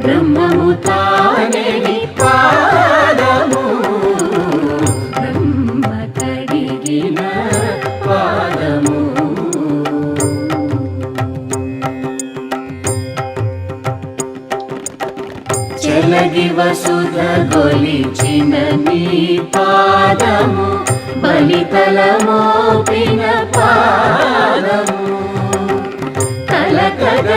బ్రహ్మము తానే నీ పాదము బ్రహ్మ కడిగిన పాదము చలగి వసుధ గొలిచిన నీ పాదము బలితల మోపిన పాదము తల కద